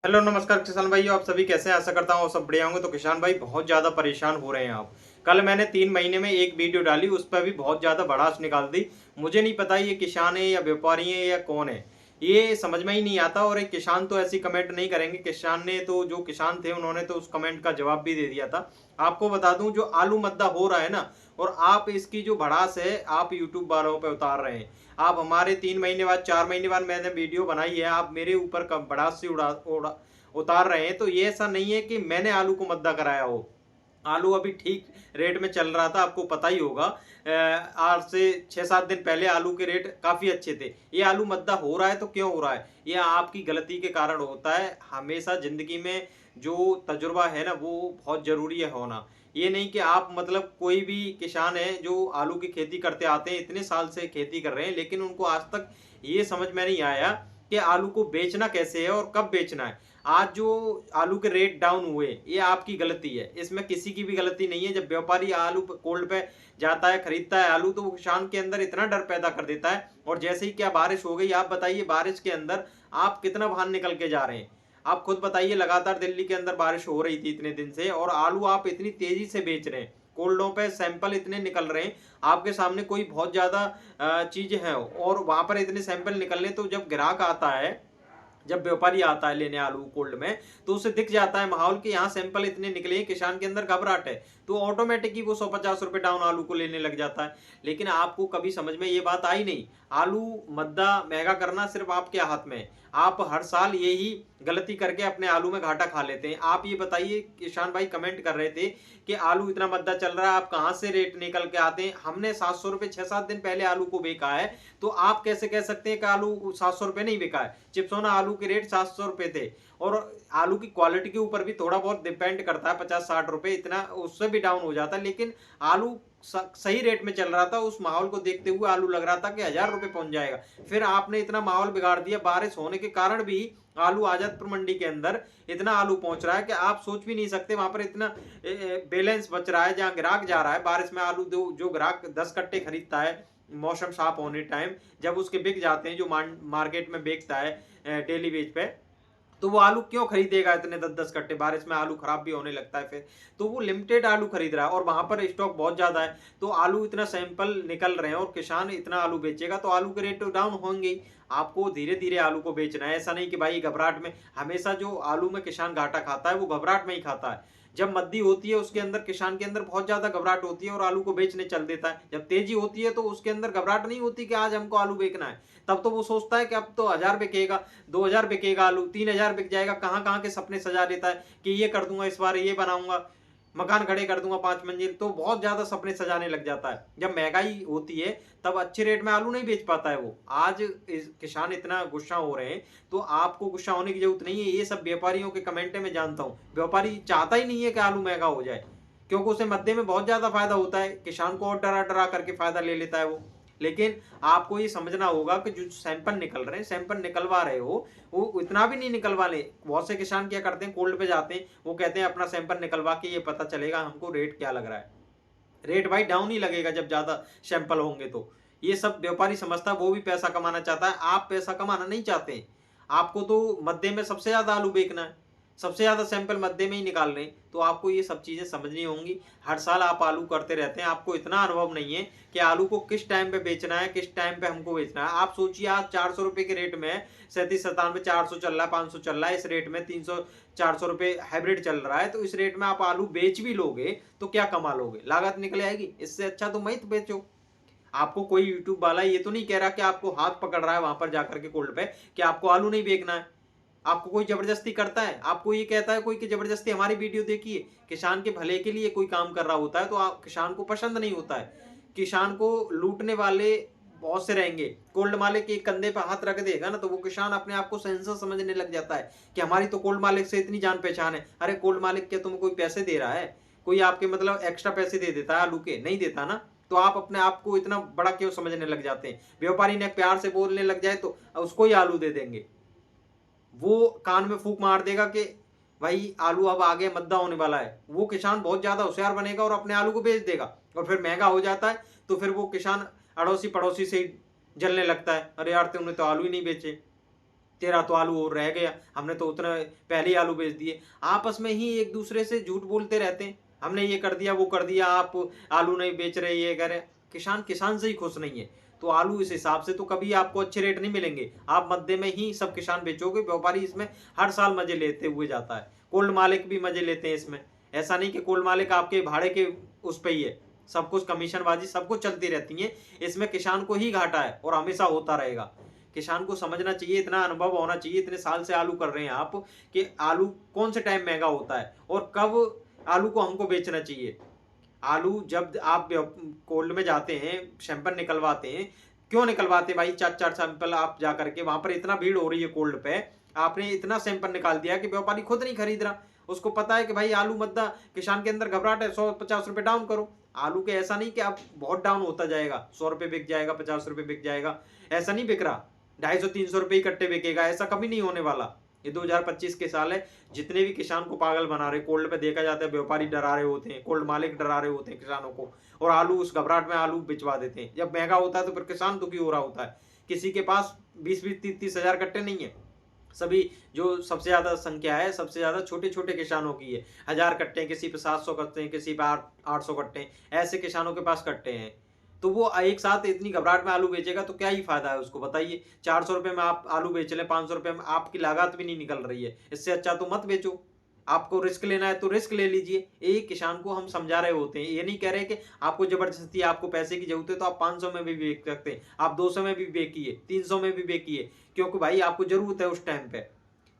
Hello नमस्कार किसान भाइयों, आप सभी कैसे हैं। आशा करता हूँ सब बढ़िया होंगे। तो किसान भाई बहुत ज़्यादा परेशान हो रहे हैं आप। कल मैंने 3 महीने में एक वीडियो डाली, उस पर भी बहुत ज़्यादा भड़ास निकाल दी। मुझे नहीं पता ये किसान है या व्यापारी है या कौन है, ये समझ में ही नहीं आता। और एक किसान तो ऐसी कमेंट नहीं करेंगे। किसान ने तो, जो किसान थे उन्होंने तो उस कमेंट का जवाब भी दे दिया था। आपको बता दूं, जो आलू मद्दा हो रहा है ना, और आप इसकी जो भड़ास है आप यूट्यूब वालों पे उतार रहे हैं। आप हमारे 3 महीने बाद 4 महीने बाद मैंने वीडियो बनाई है, आप मेरे ऊपर भड़ास से उतार रहे हैं। तो ये ऐसा नहीं है कि मैंने आलू को मद्दा कराया हो। आलू अभी ठीक रेट में चल रहा था, आपको पता ही होगा। आज से 6-7 दिन पहले आलू के रेट काफ़ी अच्छे थे। ये आलू मद्दा हो रहा है तो क्यों हो रहा है? ये आपकी गलती के कारण होता है। हमेशा ज़िंदगी में जो तजुर्बा है ना, वो बहुत ज़रूरी है होना। ये नहीं कि आप मतलब, कोई भी किसान है जो आलू की खेती करते आते हैं, इतने साल से खेती कर रहे हैं, लेकिन उनको आज तक ये समझ में नहीं आया कि आलू को बेचना कैसे है और कब बेचना है। आज जो आलू के रेट डाउन हुए, ये आपकी गलती है, इसमें किसी की भी गलती नहीं है। जब व्यापारी आलू कोल्ड पे जाता है, खरीदता है आलू, तो वो किसान के अंदर इतना डर पैदा कर देता है। और जैसे ही क्या बारिश हो गई, आप बताइए बारिश के अंदर आप कितना बाहर निकल के जा रहे हैं। आप खुद बताइए, लगातार दिल्ली के अंदर बारिश हो रही थी इतने दिन से, और आलू आप इतनी तेजी से बेच रहे हैं। कोल्डों पे सैंपल इतने निकल रहे हैं, आपके सामने कोई बहुत ज्यादा चीज है, और वहां पर इतने सैंपल निकलने, तो जब ग्राहक आता है, जब व्यापारी आता है लेने आलू कोल्ड में, तो उसे दिख जाता है माहौल कि यहाँ सैंपल इतने निकले हैं, किसान के अंदर घबराहट है, तो ऑटोमेटिक ही वो 150 रुपए डाउन आलू को लेने लग जाता है। लेकिन आपको कभी समझ में ये बात आई नहीं। आलू मद्दा महंगा करना सिर्फ आपके हाथ में है। आप हर साल यही गलती करके अपने आलू में घाटा खा लेते हैं। आप ये बताइए, किसान भाई कमेंट कर रहे थे कि आलू इतना मद्दा चल रहा है, आप कहाँ से रेट निकल के आते हैं। हमने 700 रुपये 6-7 दिन पहले आलू को बेचा है, तो आप कैसे कह सकते हैं कि आलू 700 रुपये नहीं बिका है। चिप्सोना आलू के रेट 700 रुपये थे। और आलू की क्वालिटी के ऊपर भी थोड़ा बहुत डिपेंड करता है, 50-60 रुपये, इतना उससे भी डाउन हो जाता है। लेकिन आलू सही रेट में चल रहा था। उस माहौल को देखते हुए आलू लग रहा था कि 1000 रुपये पहुंच जाएगा। फिर आपने इतना माहौल बिगाड़ दिया, बारिश होने के कारण भी आलू आजादपुर मंडी के अंदर इतना आलू पहुंच रहा है कि आप सोच भी नहीं सकते। वहां पर इतना बैलेंस बच रहा है, जहां ग्राहक जा रहा है बारिश में आलू, जो ग्राहक 10 कट्टे खरीदता है मौसम साफ होने टाइम, जब उसके बिक जाते हैं, जो मार्केट में बेचता है डेली बेच पे, तो वो आलू क्यों खरीदेगा इतने 10-10 कट्टे? बारिश में आलू खराब भी होने लगता है फिर। तो वो लिमिटेड आलू खरीद रहा है, और वहां पर स्टॉक बहुत ज्यादा है, तो आलू इतना सैंपल निकल रहे हैं, और किसान इतना आलू बेचेगा तो आलू के रेट तो डाउन होंगे ही। आपको धीरे धीरे आलू को बेचना है, ऐसा नहीं कि भाई घबराहट में। हमेशा जो आलू में किसान घाटा खाता है, वो घबराहट में ही खाता है। जब मद्दी होती है उसके अंदर, किसान के अंदर बहुत ज्यादा घबराहट होती है और आलू को बेचने चल देता है। जब तेजी होती है तो उसके अंदर घबराहट नहीं होती कि आज हमको आलू बेचना है। तब तो वो सोचता है कि अब तो 1000 बिकेगा, 2000 बिकेगा आलू, 3000 बिक जाएगा। कहाँ कहाँ के सपने सजा लेता है कि ये कर दूंगा, इस बार ये बनाऊंगा, मकान खड़े कर दूंगा 5 मंजिल। तो बहुत ज्यादा सपने सजाने लग जाता है। जब महंगाई होती है तब अच्छे रेट में आलू नहीं बेच पाता है वो। आज किसान इतना गुस्सा हो रहे हैं, तो आपको गुस्सा होने की जरूरत नहीं है। ये सब व्यापारियों के कमेंट में जानता हूँ, व्यापारी चाहता ही नहीं है कि आलू महंगा हो जाए, क्योंकि उसे मध्य में बहुत ज्यादा फायदा होता है। किसान को और डरा डरा करके फायदा ले लेता है वो। लेकिन आपको ये समझना होगा कि जो सैंपल निकल रहे हैं, सैंपल निकलवा रहे हो, वो इतना भी नहीं निकलवा ले। बहुत से किसान क्या करते हैं, कोल्ड पे जाते हैं, वो कहते हैं अपना सैंपल निकलवा के ये पता चलेगा हमको रेट क्या लग रहा है। रेट भाई डाउन ही लगेगा जब ज्यादा सैंपल होंगे तो। ये सब व्यापारी समझता है, वो भी पैसा कमाना चाहता है, आप पैसा कमाना नहीं चाहते। आपको तो मध्य में सबसे ज्यादा आलू बेचना है, सबसे ज्यादा सैंपल मध्य में ही निकाल रहे हैं। तो आपको ये सब चीजें समझनी होंगी। हर साल आप आलू करते रहते हैं, आपको इतना अनुभव नहीं है कि आलू को किस टाइम पे बेचना है, किस टाइम पे हमको बेचना है। आप सोचिए, आज 400 रुपए के रेट में 37-97, 400 चल रहा है, 500 चल रहा है, इस रेट में 300-400 रुपए हाइब्रिड चल रहा है। तो इस रेट में आप आलू बेच भी लोगे तो क्या कमा लोगे? लागत निकल आएगी। इससे अच्छा तो मत बेचो। आपको कोई यूट्यूब वाला ये तो नहीं कह रहा कि आपको हाथ पकड़ रहा है वहां पर जाकर के कोल्ड पे कि आपको आलू नहीं बेचना है। आपको कोई जबरदस्ती करता है? आपको ये कहता है कोई कि जबरदस्ती हमारी वीडियो देखिए? किसान के भले के लिए कोई काम कर रहा होता है तो आप, किसान को पसंद नहीं होता है। किसान को लूटने वाले बहुत से रहेंगे। कोल्ड मालिक के कंधे पर हाथ रख देगा ना, तो वो किसान अपने आप को सेंसर समझने लग जाता है कि हमारी तो कोल्ड मालिक से इतनी जान पहचान है। अरे कोल्ड मालिक क्या तुम्हें कोई पैसे दे रहा है? कोई आपके मतलब एक्स्ट्रा पैसे दे देता है आलू के? नहीं देता ना। तो आप अपने आप को इतना बड़ा क्यों समझने लग जाते हैं? व्यापारी ने प्यार से बोलने लग जाए तो उसको ही आलू दे देंगे। वो कान में फूंक मार देगा कि भाई आलू अब आगे मद्दा होने वाला है। वो किसान बहुत ज्यादा होशियार बनेगा और अपने आलू को बेच देगा। और फिर महंगा हो जाता है तो फिर वो किसान अड़ोसी पड़ोसी से ही जलने लगता है, अरे यार तुमने तो आलू ही नहीं बेचे। तेरा तो आलू और रह गया, हमने तो उतना पहले ही आलू बेच दिए। आपस में ही एक दूसरे से झूठ बोलते रहते हैं, हमने ये कर दिया वो कर दिया, आप आलू नहीं बेच रहे, ये कर रहे। किसान किसान से ही खुश नहीं है, तो आलू इस हिसाब से तो कभी आपको अच्छे रेट नहीं मिलेंगे। आप मध्य में ही सब किसान बेचोगे, व्यापारी इसमें हर साल मजे लेते हुए जाता है। कोल्ड मालिक भी मजे लेते हैं इसमें। ऐसा नहीं कि कोल्ड मालिक आपके भाड़े के उस पे ही है, सब कुछ कमीशनबाजी सब कुछ चलती रहती है। इसमें किसान को ही घाटा है और हमेशा होता रहेगा। किसान को समझना चाहिए, इतना अनुभव होना चाहिए, इतने साल से आलू कर रहे हैं आप, कि आलू कौन से टाइम महंगा होता है और कब आलू को हमको बेचना चाहिए। आलू जब आप कोल्ड में जाते हैं, सैंपल निकलवाते हैं, क्यों निकलवाते हैं भाई? 4-4 सैंपल आप जा करके, वहां पर इतना भीड़ हो रही है कोल्ड पे, आपने इतना सैंपल निकाल दिया कि व्यापारी खुद नहीं खरीद रहा। उसको पता है कि भाई आलू मद्दा, किसान के अंदर घबराहट है, 150 रुपए डाउन करो। आलू के ऐसा नहीं कि आप बहुत डाउन होता जाएगा, 100 रुपए बिक जाएगा, 50 रुपए बिक जाएगा, ऐसा नहीं बिक रहा। 250-300 रुपए इकट्ठे बिकेगा, ऐसा कभी नहीं होने वाला। ये 2025 के साल है। जितने भी किसान को पागल बना रहे, कोल्ड पे देखा जाता है व्यापारी डरा रहे होते हैं, कोल्ड मालिक डरा रहे होते हैं किसानों को, और आलू उस घबराहट में आलू बिचवा देते हैं। जब महंगा होता है तो फिर किसान दुखी हो रहा होता है। किसी के पास 20-20, 30-30 हजार कट्टे नहीं है। सभी जो सबसे ज्यादा संख्या है, सबसे ज्यादा छोटे छोटे किसानों की है। 1000 कट्टे, किसी पे 700 कट्टे हैं, किसी पे 800 कट्टे हैं, ऐसे किसानों के पास कट्टे हैं। तो वो एक साथ इतनी घबराहट में आलू बेचेगा तो क्या ही फायदा है उसको, बताइए। 400 रुपए में आप आलू बेच लें, 500 रुपए में आपकी लागत भी नहीं निकल रही है। इससे अच्छा तो मत बेचो। आपको रिस्क लेना है तो रिस्क ले लीजिए। एक किसान को हम समझा रहे होते हैं, ये नहीं कह रहे कि आपको जबरदस्ती, आपको पैसे की जरूरत है तो आप 500 में भी बेच सकते हैं, आप 200 में भी बेचिए, 300 में भी बेचिए, क्योंकि भाई आपको जरूरत है उस टाइम पे।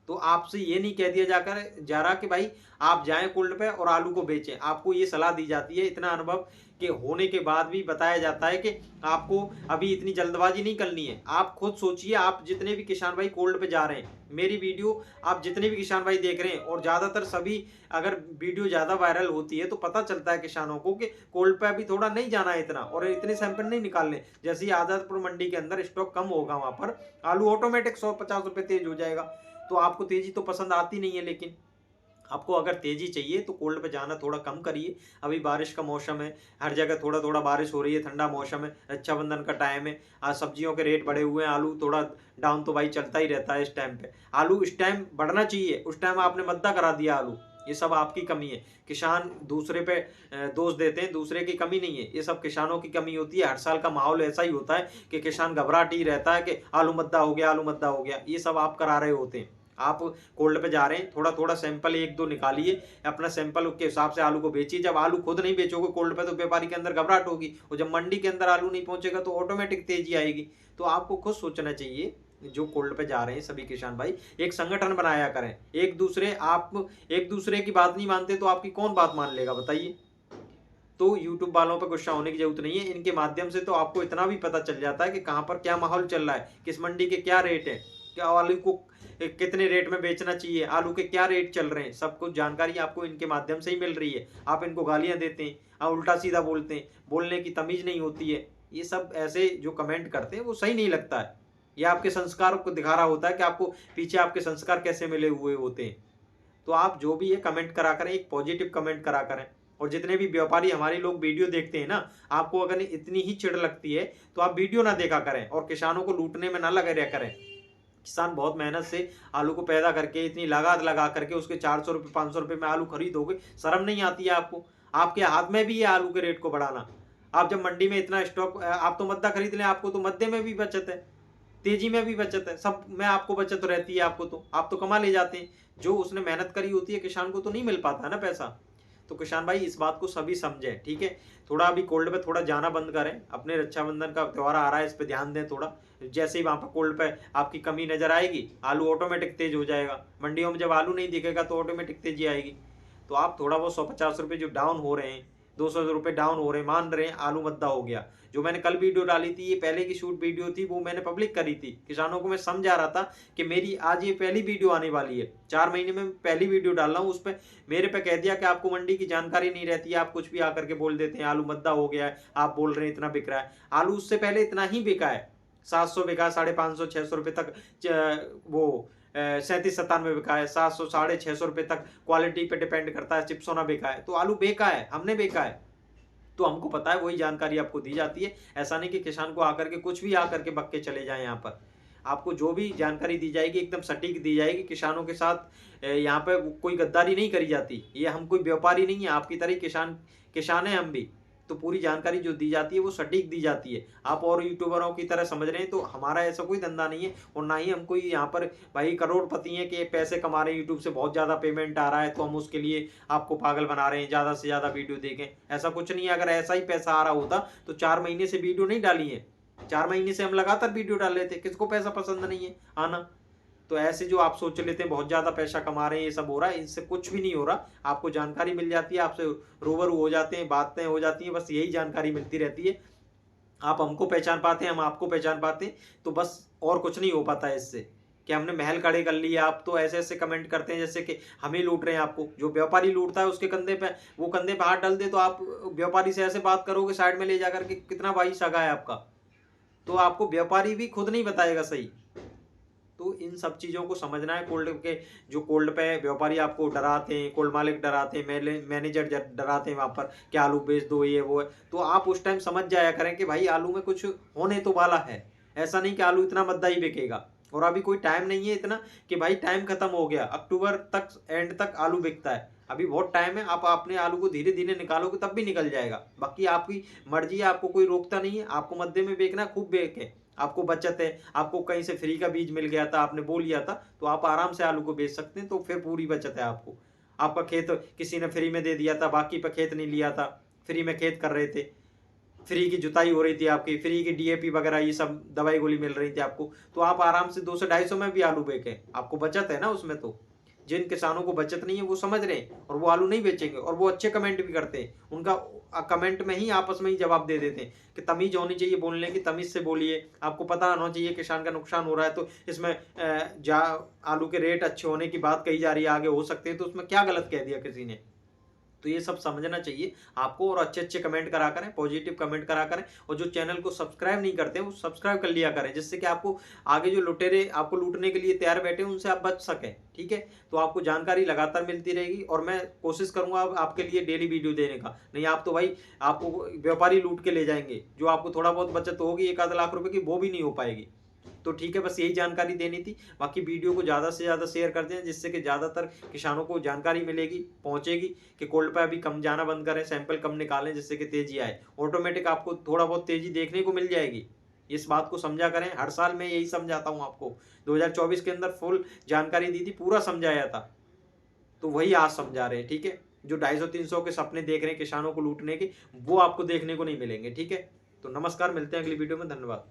तो आपसे ये नहीं कह दिया जा रहा कि भाई आप जाएं कोल्ड पे और आलू को बेचें। आपको ये सलाह दी जाती है, इतना अनुभव के होने के बाद भी बताया जाता है कि आपको अभी इतनी जल्दबाजी नहीं करनी है। आप खुद सोचिए, आप जितने भी किसान भाई कोल्ड पे जा रहे हैं, मेरी वीडियो आप जितने भी किसान भाई देख रहे हैं, और ज्यादातर सभी, अगर वीडियो ज्यादा वायरल होती है तो पता चलता है किसानों को कि कोल्ड पे अभी थोड़ा नहीं जाना है इतना, और इतने सैंपल नहीं निकालने। जैसे ही आजादपुर मंडी के अंदर स्टॉक कम होगा, वहां पर आलू ऑटोमेटिक 150 रुपए तेज हो जाएगा। तो आपको तेजी तो पसंद आती नहीं है, लेकिन आपको अगर तेजी चाहिए तो कोल्ड पे जाना थोड़ा कम करिए। अभी बारिश का मौसम है, हर जगह थोड़ा थोड़ा बारिश हो रही है, ठंडा मौसम है, रक्षाबंधन का टाइम है, आज सब्जियों के रेट बढ़े हुए हैं, आलू थोड़ा डाउन तो भाई चलता ही रहता है इस टाइम पे। आलू इस टाइम बढ़ना चाहिए, उस टाइम आपने मद्दा करा दिया आलू। ये सब आपकी कमी है। किसान दूसरे पे दोष देते हैं, दूसरे की कमी नहीं है, ये सब किसानों की कमी होती है। हर साल का माहौल ऐसा ही होता है कि किसान घबराहट ही रहता है कि आलू मद्दा हो गया, आलू मद्दा हो गया। ये सब आप करा रहे होते हैं। आप कोल्ड पे जा रहे हैं, थोड़ा थोड़ा सैंपल 1-2 निकालिए, अपना सैंपल के हिसाब से आलू को बेचिए। जब आलू खुद नहीं बेचोगे कोल्ड पे तो व्यापारी के अंदर घबराहट होगी, और जब मंडी के अंदर आलू नहीं पहुंचेगा तो ऑटोमेटिक तेजी आएगी। तो आपको खुद सोचना चाहिए, जो कोल्ड पे जा रहे हैं सभी किसान भाई, एक संगठन बनाया करें। आप एक दूसरे की बात नहीं मानते तो आपकी कौन बात मान लेगा, बताइए। तो यूट्यूब वालों पर गुस्सा होने की जरूरत नहीं है। इनके माध्यम से तो आपको इतना भी पता चल जाता है कि कहाँ पर क्या माहौल चल रहा है, किस मंडी के क्या रेट है, क्या आलू को कितने रेट में बेचना चाहिए, आलू के क्या रेट चल रहे हैं, सब कुछ जानकारी आपको इनके माध्यम से ही मिल रही है। आप इनको गालियां देते हैं, आप उल्टा सीधा बोलते हैं, बोलने की तमीज नहीं होती है। ये सब ऐसे जो कमेंट करते हैं वो सही नहीं लगता है। ये आपके संस्कार को दिखा रहा होता है कि आपको पीछे आपके संस्कार कैसे मिले हुए होते हैं। तो आप जो भी है कमेंट करा करें, एक पॉजिटिव कमेंट करा करें। और जितने भी व्यापारी हमारे लोग वीडियो देखते हैं ना, आपको अगर इतनी ही चिढ़ लगती है तो आप वीडियो ना देखा करें और किसानों को लूटने में ना लगे रह करें। किसान बहुत मेहनत से आलू को पैदा करके, इतनी लागत लगा करके उसके 400 रुपये 500 रुपये में आलू खरीदोगे, शर्म नहीं आती है आपको? आपके हाथ में भी है आलू के रेट को बढ़ाना। आप जब मंडी में इतना स्टॉक, आप तो मद्दा खरीद लें, आपको तो मद्दे में भी बचत है, तेजी में भी बचत है, सब में आपको बचत रहती है। आपको तो आप तो कमा ले जाते हैं, जो उसने मेहनत करी होती है किसान को तो नहीं मिल पाता है ना पैसा। तो किसान भाई इस बात को सभी समझें, ठीक है। थोड़ा अभी कोल्ड पे थोड़ा जाना बंद करें, अपने रक्षाबंधन का त्यौहार आ रहा है, इस पे ध्यान दें थोड़ा। जैसे ही वहां पर कोल्ड पे आपकी कमी नजर आएगी, आलू ऑटोमेटिक तेज हो जाएगा। मंडियों में जब आलू नहीं दिखेगा तो ऑटोमेटिक तेजी आएगी। तो आप थोड़ा वो 150 रुपये जो डाउन हो रहे हैं, 200 रुपये डाउन हो रहे हैं, मान रहे हैं आलू मद्दा हो गया। जो मैंने कल वीडियो डाली थी, ये पहले की शूट वीडियो थी, वो मैंने पब्लिक करी थी। किसानों को मैं समझा रहा था कि मेरी आज ये पहली वीडियो आने वाली है, 4 महीने में पहली वीडियो डाल रहा हूँ। उस पर मेरे पे कह दिया कि आपको मंडी की जानकारी नहीं रहती है, आप कुछ भी आकर के बोल देते हैं आलू मद्दा हो गया है, आप बोल रहे हैं इतना बिक रहा है। आलू उससे पहले इतना ही बिका है, 700 बिका, 550 600 रुपये तक वो 37-97 बिका है, 700 650 रुपये तक। क्वालिटी पे डिपेंड करता है, चिप्सोना बिका है। तो आलू बेका है, हमने बेका है, तो हमको पता है, वही जानकारी आपको दी जाती है। ऐसा नहीं कि किसान को आकर के कुछ भी आकर के बक के चले जाए। यहाँ पर आपको जो भी जानकारी दी जाएगी एकदम सटीक दी जाएगी। किसानों के साथ यहाँ पे कोई गद्दारी नहीं करी जाती। ये हम कोई व्यापारी नहीं है, आपकी तरह किसान हैं हम भी। तो पूरी जानकारी जो दी जाती है वो सटीक दी जाती है। आप और यूट्यूबरों की तरह समझ रहे हैं, तो हमारा ऐसा कोई धंधा नहीं है और ना ही हम कोई यहाँ पर भाई करोड़पति हैं कि पैसे कमा रहे हैं, यूट्यूब से बहुत ज़्यादा पेमेंट आ रहा है तो हम उसके लिए आपको पागल बना रहे हैं ज़्यादा से ज़्यादा वीडियो देखें। ऐसा कुछ नहीं है। अगर ऐसा ही पैसा आ रहा होता तो 4 महीने से वीडियो नहीं डाली है। 4 महीने से हम लगातार वीडियो डाल रहे थे। किसको पैसा पसंद नहीं है आना? तो ऐसे जो आप सोच लेते हैं बहुत ज़्यादा पैसा कमा रहे हैं, ये सब हो रहा है, इनसे कुछ भी नहीं हो रहा। आपको जानकारी मिल जाती है, आपसे रूबरू हो जाते हैं, बातें हो जाती हैं, बस यही जानकारी मिलती रहती है। आप हमको पहचान पाते हैं, हम आपको पहचान पाते हैं, तो बस और कुछ नहीं हो पाता है इससे कि हमने महल खड़े कर लिए। आप तो ऐसे ऐसे कमेंट करते हैं जैसे कि हम ही लूट रहे हैं आपको। जो व्यापारी लूटता है उसके कंधे पे वो कंधे पे हाथ डाल दे, तो आप व्यापारी से ऐसे बात करोगे साइड में ले जाकर के, कितना भाई सगा है आपका? तो आपको व्यापारी भी खुद नहीं बताएगा सही। तो इन सब चीज़ों को समझना है। कोल्ड के जो कोल्ड पे व्यापारी आपको डराते हैं, कोल्ड मालिक डराते हैं, मैनेजर डराते हैं वहाँ पर कि आलू बेच दो, ये वो है, तो आप उस टाइम समझ जाया करें कि भाई आलू में कुछ होने तो वाला है। ऐसा नहीं कि आलू इतना मद्दा ही बिकेगा। और अभी कोई टाइम नहीं है इतना कि भाई टाइम खत्म हो गया, अक्टूबर तक एंड तक आलू बिकता है, अभी बहुत टाइम है। आप अपने आलू को धीरे धीरे निकालोगे तब भी निकल जाएगा। बाकी आपकी मर्जी है, आपको कोई रोकता नहीं है। आपको मध्य में बेचना है, खूब बेचे, आपको बचत है, आपको कहीं से फ्री का बीज मिल गया था, आपने बो लिया था, तो आप आराम से आलू को बेच सकते हैं। तो फिर पूरी बचत है आपको। आपका खेत किसी ने फ्री में दे दिया था, बाकी पे खेत नहीं लिया था, फ्री में खेत कर रहे थे, फ्री की जुताई हो रही थी आपकी, फ्री की डीएपी वगैरह ये सब दवाई गोली मिल रही थी आपको, तो आप आराम से 200-250 में भी आलू बेचें, आपको बचत है ना उसमें। तो जिन किसानों को बचत नहीं है वो समझ रहे हैं और वो आलू नहीं बेचेंगे, और वो अच्छे कमेंट भी करते हैं। उनका कमेंट में ही आपस में ही जवाब दे देते हैं कि तमीज होनी चाहिए बोलने की, तमीज से बोलिए, आपको पता होना चाहिए किसान का नुकसान हो रहा है, तो इसमें आलू के रेट अच्छे होने की बात कही जा रही है, आगे हो सकते हैं, तो उसमें क्या गलत कह दिया किसी ने? तो ये सब समझना चाहिए आपको। और अच्छे अच्छे कमेंट करा करें, पॉजिटिव कमेंट करा करें, और जो चैनल को सब्सक्राइब नहीं करते वो सब्सक्राइब कर लिया करें, जिससे कि आपको आगे जो लुटेरे आपको लूटने के लिए तैयार बैठे हैं उनसे आप बच सकें। ठीक है, तो आपको जानकारी लगातार मिलती रहेगी और मैं कोशिश करूंगा आपके लिए डेली वीडियो देने का। नहीं आप तो भाई आपको व्यापारी लूट के ले जाएंगे, जो आपको थोड़ा बहुत बचत होगी 1 आध लाख रुपए की, वो भी नहीं हो पाएगी। तो ठीक है, बस यही जानकारी देनी थी। बाकी वीडियो को ज़्यादा से ज़्यादा शेयर कर दें, जिससे कि ज़्यादातर किसानों को जानकारी मिलेगी, पहुंचेगी कि कोल्ड पे अभी कम जाना बंद करें, सैंपल कम निकालें, जिससे कि तेजी आए। ऑटोमेटिक आपको थोड़ा बहुत तेजी देखने को मिल जाएगी। इस बात को समझा करें। हर साल मैं यही समझाता हूँ आपको। 2024 के अंदर फुल जानकारी दी थी, पूरा समझाया था, तो वही आज समझा रहे हैं। ठीक है, जो 250-300 के सपने देख रहे हैं किसानों को लूटने के, वो आपको देखने को नहीं मिलेंगे। ठीक है, तो नमस्कार, मिलते हैं अगली वीडियो में। धन्यवाद।